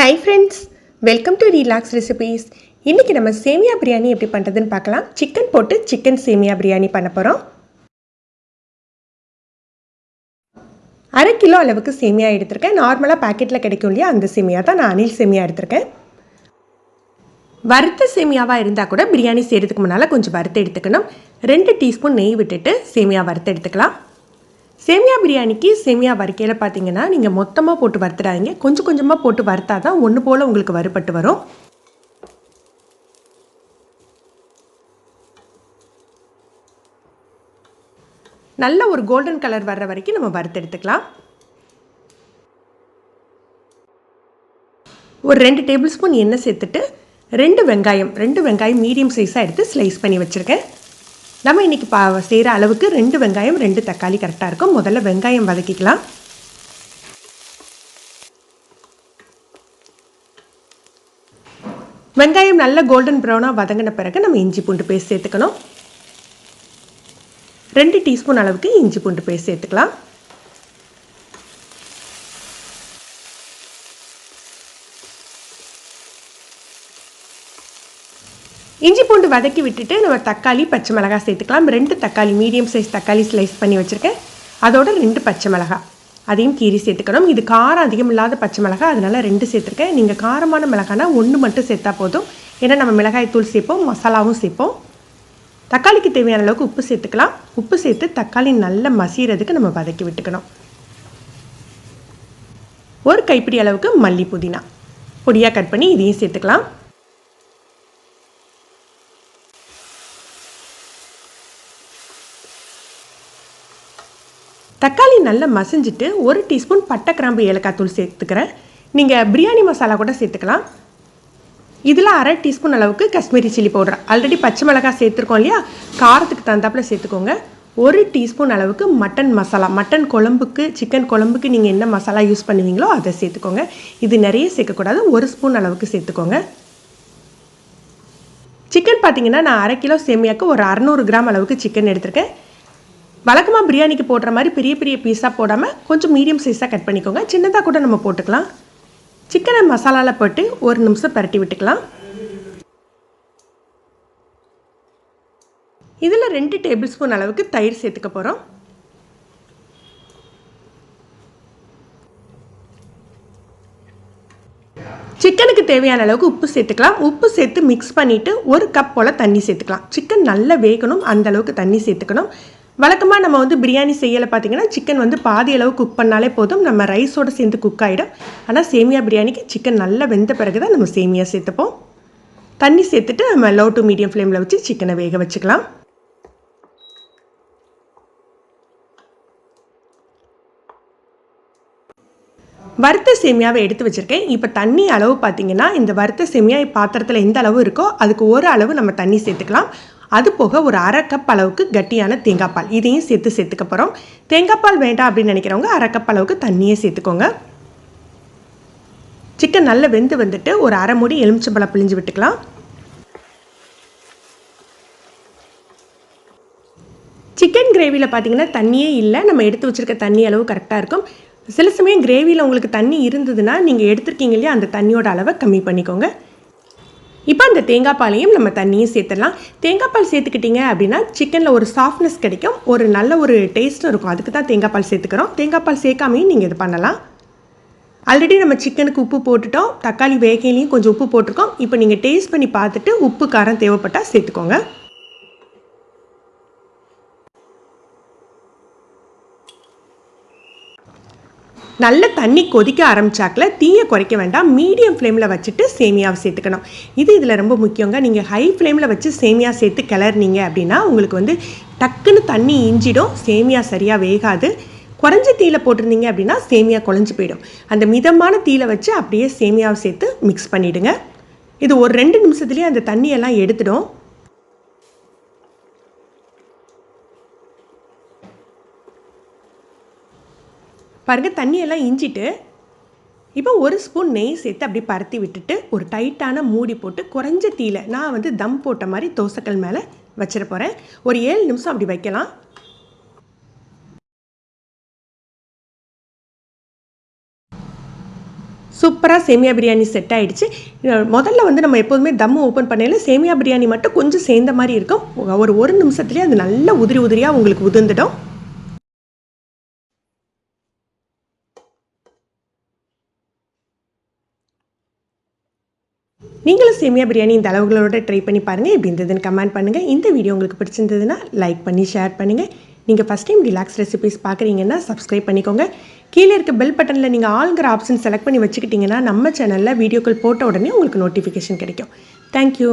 Hi friends, welcome to Relax Recipes. இன்னைக்கு நம்ம சேமியா பிரியாணி எப்படி பண்றதுன்னு பார்க்கலாம். சிக்கன் போட்டு சிக்கன் சேமியா பிரியாணி பண்ண போறோம். 1/2 கிலோ அளவுக்கு சேமியா எடுத்துர்க்கேன். நார்மலா பாக்கெட்ல கிடைக்கும் இல்லையா அந்த சேமியா தான் நான் அணில் சேமியா எடுத்துர்க்கேன். வறுத்த சேமியாவா இருந்தா கூட பிரியாணி செய்யறதுக்கு முன்னால கொஞ்சம் வறுத்து எடுத்துக்கணும். 2 டீஸ்பூன் நெய் விட்டுட்டு சேமியா வறுத்து எடுத்துக்கலாம். சேமியா பிரியாணிக்கு சேமியா வறுக்கையில் பார்த்தீங்கன்னா நீங்கள் மொத்தமாக போட்டு வறுத்துடாதீங்க, கொஞ்சம் கொஞ்சமாக போட்டு வறுத்தா தான் ஒன்று போல் உங்களுக்கு வறுபட்டு வரும். நல்ல ஒரு கோல்டன் கலர் வர்ற வரைக்கும் நம்ம வறுத்து எடுத்துக்கலாம். ஒரு 2 டேபிள் ஸ்பூன் எண்ணெய் சேர்த்துட்டு 2 வெங்காயம் மீடியம் சைஸாக எடுத்து ஸ்லைஸ் பண்ணி வச்சுருக்கேன். நம்ம இன்றைக்கி செய்கிற அளவுக்கு 2 வெங்காயம் 2 தக்காளி கரெக்டாக இருக்கும். முதல்ல வெங்காயம் வதக்கிக்கலாம். வெங்காயம் நல்ல கோல்டன் ப்ரௌனாக வதங்கின பிறகு நம்ம இஞ்சி பூண்டு பேஸ்ட் சேர்த்துக்கணும். 2 டீஸ்பூன் அளவுக்கு இஞ்சி பூண்டு பேஸ்ட் சேர்த்துக்கலாம். இஞ்சி பூண்டு வதக்கி விட்டுட்டு நம்ம தக்காளி பச்சை மிளகாய் சேர்த்துக்கலாம். 2 தக்காளி மீடியம் சைஸ் தக்காளி ஸ்லைஸ் பண்ணி வச்சுருக்கேன். அதோட 2 பச்சை மிளகாய் அதையும் கீரி சேர்த்துக்கணும். இது காரம் அதிகம் இல்லாத பச்சை மிளகாய், அதனால் 2 சேர்த்துருக்கேன். நீங்கள் காரமான மிளகாய்னா 1 மட்டும் சேர்த்தா போதும். ஏன்னா நம்ம மிளகாய் தூள் சேர்ப்போம், மசாலாவும் சேர்ப்போம். தக்காளிக்கு தேவையான அளவுக்கு உப்பு சேர்த்துக்கலாம். உப்பு சேர்த்து தக்காளி நல்லா மசிகிறதுக்கு நம்ம வதக்கி விட்டுக்கணும். ஒரு கைப்பிடி அளவுக்கு மல்லி புதினா பொடியாக கட் பண்ணி இதையும் சேர்த்துக்கலாம். தக்காளி நல்லா மசிஞ்சிட்டு 1 டீஸ்பூன் பட்டை கிராம்பு ஏலக்காய் தூள் சேர்த்துக்கிறேன். நீங்கள் பிரியாணி மசாலா கூட சேர்த்துக்கலாம். இதில் 1/2 டீஸ்பூன் அளவுக்கு காஷ்மீரி சில்லி பவுடர், ஆல்ரெடி பச்சை மிளகாய் சேர்த்துருக்கோம் இல்லையா, காரத்துக்கு தகுந்தாப்பில் சேர்த்துக்கோங்க. 1 டீஸ்பூன் அளவுக்கு மட்டன் மசாலா, மட்டன் குழம்புக்கு சிக்கன் குழம்புக்கு நீங்கள் என்ன மசாலா யூஸ் பண்ணுவீங்களோ அதை சேர்த்துக்கோங்க. இது நிறைய சேர்க்கக்கூடாது, 1 ஸ்பூன் அளவுக்கு சேர்த்துக்கோங்க. சிக்கன் பார்த்தீங்கன்னா நான் 1/2 கிலோ சேமியாவுக்கு ஒரு 600 கிராம் அளவுக்கு சிக்கன் எடுத்திருக்கேன். வழக்கமாக பிரியாணிக்கு போடுற மாதிரி பெரிய பெரிய பீஸாக போடாமல் கொஞ்சம் மீடியம் சைஸாக கட் பண்ணிக்கோங்க. சின்னதாக கூட நம்ம போட்டுக்கலாம். சிக்கனை மசாலாவில் போட்டு 1 நிமிஷம் பரட்டி விட்டுக்கலாம். இதில் 2 டேபிள் ஸ்பூன் அளவுக்கு தயிர் சேர்த்துக்க போகிறோம். சிக்கனுக்கு தேவையான அளவுக்கு உப்பு சேர்த்துக்கலாம். உப்பு சேர்த்து மிக்ஸ் பண்ணிவிட்டு 1 கப் போல் தண்ணி சேர்த்துக்கலாம். சிக்கன் நல்லா வேகணும், அந்த அளவுக்கு தண்ணி சேர்த்துக்கணும். வழக்கமாக நம்ம பிரியாணி செய்யலை பார்த்தீங்கன்னா சிக்கன் பாதி அளவு குக் பண்ணாலே போதும், நம்ம ரைஸோடு சேர்ந்து குக் ஆகிடும். ஆனால் சேமியா பிரியாணிக்கு சிக்கன் நல்லா வெந்த பிறகு தான் நம்ம சேமியா சேர்த்துப்போம். தண்ணி சேர்த்துட்டு நம்ம லோ டு மீடியம் ஃப்ளேமில் வச்சு சிக்கனை வேக வச்சுக்கலாம். வறுத்த சேமியாவை எடுத்து வச்சுருக்கேன். இப்போ தண்ணி அளவு பார்த்திங்கன்னா இந்த வறுத்த சேமியா பாத்திரத்தில் எந்த அளவு இருக்கோ அதுக்கு ஒரு அளவு நம்ம தண்ணி சேர்த்துக்கலாம். அது போக ஒரு 1/2 கப் அளவுக்கு கட்டியான தேங்காய் பால் இதையும் சேர்த்துக்க போகிறோம். தேங்காய் பால் வேண்டாம் அப்படின்னு நினைக்கிறவங்க 1/2 கப் அளவுக்கு தண்ணியே சேர்த்துக்கோங்க. சிக்கன் நல்லா வெந்து வந்துட்டு ஒரு 1/2 மூடி எலுமிச்சம்பழம் பிழிஞ்சு விட்டுக்கலாம். சிக்கன் கிரேவியில் பார்த்தீங்கன்னா தண்ணியே இல்லை, நம்ம எடுத்து வச்சுருக்க தண்ணி அளவு கரெக்டாக இருக்கும். சில சமயம் கிரேவியில் உங்களுக்கு தண்ணி இருந்ததுன்னா நீங்கள் எடுத்துருக்கீங்க இல்லையா, அந்த தண்ணியோட அளவை கம்மி பண்ணிக்கோங்க. இப்போ அந்த தேங்காய் பாலையும் நம்ம தண்ணியும் சேர்த்துடலாம். தேங்காய் பால் சேர்த்துக்கிட்டிங்க அப்படின்னா சிக்கனில் ஒரு சாஃப்ட்னஸ் கிடைக்கும், ஒரு நல்ல ஒரு டேஸ்ட்டும் இருக்கும். அதுக்கு தான் தேங்காய் பால் சேர்த்துக்கிறோம். தேங்காய் பால் சேர்க்காமையும் நீங்கள் இது பண்ணலாம். ஆல்ரெடி நம்ம சிக்கனுக்கு உப்பு போட்டுட்டோம், தக்காளி வேகையிலையும் கொஞ்சம் உப்பு போட்டிருக்கோம். இப்போ நீங்கள் டேஸ்ட் பண்ணி பார்த்துட்டு உப்பு காரம் தேவைப்பட்டால் சேர்த்துக்கோங்க. நல்ல தண்ணி கொதிக்க ஆரம்பிச்சாக்கில் தீயை குறைக்க வேண்டாம், மீடியம் ஃப்ளேமில் வச்சுட்டு சேமியாவை சேர்த்துக்கணும். இதில் ரொம்ப முக்கியங்க. நீங்கள் ஹை ஃப்ளேமில் வச்சு சேமியா சேர்த்து கிளறினீங்க அப்படின்னா உங்களுக்கு டக்குன்னு தண்ணி இஞ்சிடும், சேமியா சரியாக வேகாது. குறைஞ்ச தீயில் போட்டிருந்தீங்க அப்படின்னா சேமியா குழஞ்சி போயிடும். அந்த மிதமான தீயில் வச்சு அப்படியே சேமியாவை சேர்த்து மிக்ஸ் பண்ணிவிடுங்க. இது ஒரு 2 நிமிஷத்துலேயே அந்த தண்ணியெல்லாம் எடுத்துடும். பாருங்கள், தண்ணியெல்லாம் இஞ்சிட்டு இப்போ 1 ஸ்பூன் நெய் சேர்த்து அப்படி பரத்தி விட்டுட்டு ஒரு டைட்டான மூடி போட்டு குறைஞ்ச தீயில் நான் தம் போட்ட மாதிரி தோசைக்கல் மேலே வச்சிட போகிறேன். ஒரு 7 நிமிஷம் அப்படி வைக்கலாம். சூப்பராக சேமியா பிரியாணி செட் ஆகிடுச்சு. முதல்ல வந்து நம்ம எப்போதுமே தம் ஓப்பன் பண்ணையில் சேமியா பிரியாணி மட்டும் கொஞ்சம் சேர்ந்த மாதிரி இருக்கும். ஒரு நிமிஷத்துலேயே அது நல்ல உதிரியாக உங்களுக்கு உதிர்ந்துடும். நீங்களும் சேமியா பிரியாணி இந்த அளவுகளோட ட்ரை பண்ணி பாருங்கள். எப்படி இருந்ததுன்னு கமெண்ட் பண்ணுங்கள். இந்த வீடியோ உங்களுக்கு பிடிச்சிருந்ததுன்னா லைக் பண்ணி ஷேர் பண்ணுங்கள். நீங்கள் ஃபஸ்ட் டைம் ரிலாக்ஸ் ரெசிபீஸ் பார்க்குறீங்கன்னா சப்ஸ்கிரைப் பண்ணிக்கோங்க. கீழே இருக்க பெல் பட்டனில் நீங்கள் ஆளுங்கிற ஆப்ஷன் செலக்ட் பண்ணி வச்சுக்கிட்டிங்கன்னா நம்ம சேனலில் வீடியோக்கள் போட்ட உடனே உங்களுக்கு நோட்டிஃபிகேஷன் கிடைக்கும். தேங்க்யூ.